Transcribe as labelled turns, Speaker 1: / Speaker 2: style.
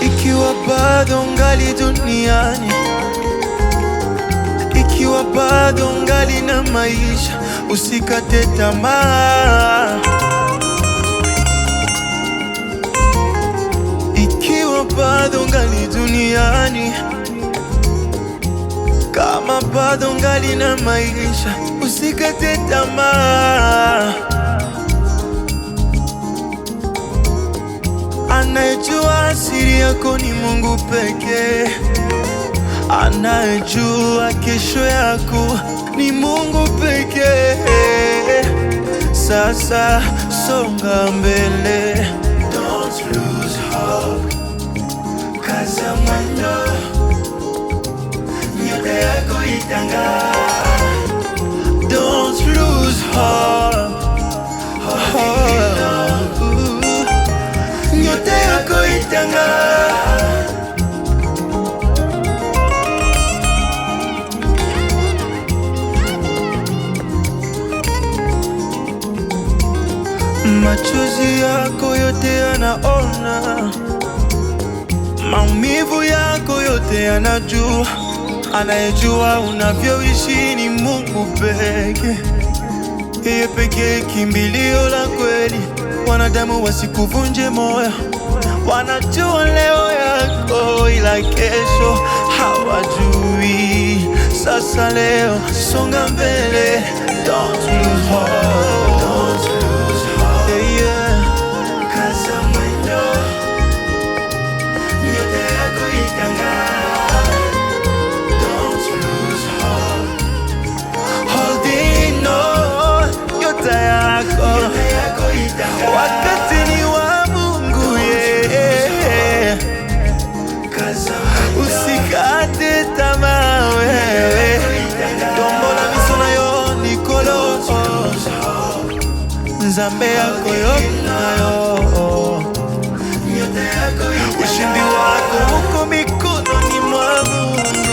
Speaker 1: Ikiwa bado ngali duniani, ikiwa bado ngali na maisha, usikate tamaa. Ikiwa bado ngali duniani, kama bado ngali na maisha, usikate tamaa. Anayejua siri yako ni Mungu pekee. Anayejua kesho yako ni Mungu pekee. Sasa songa mbele, don't lose hope. Kaza mwendo, nyota yako itang'aa. Don't lose hope. Nyota yako itang'aa. Machozi yako yote yanaona, maumivu yako yote yanajua. Anayejua unavyoishi ni Mungu pekee. Yeye pekee kimbilio la kweli. Wanadamu wasikuvunje moyo, wanajua leo yako ila kesho hawajui. Sasa leo songa mbele, don't lose hope. Don't lose hope. Yeah, yeah. Kaza mwendo, nyota yako itang'aa. Don't lose hope. Holding on, nyota yako itang'aa. Wakati ni wa Mungu, yeah. Usikate tamaa wewe. Tombola miso nayo nikolo, Nzambe yako yonayo. Ushindi wako uko mikononi mwa Mungu.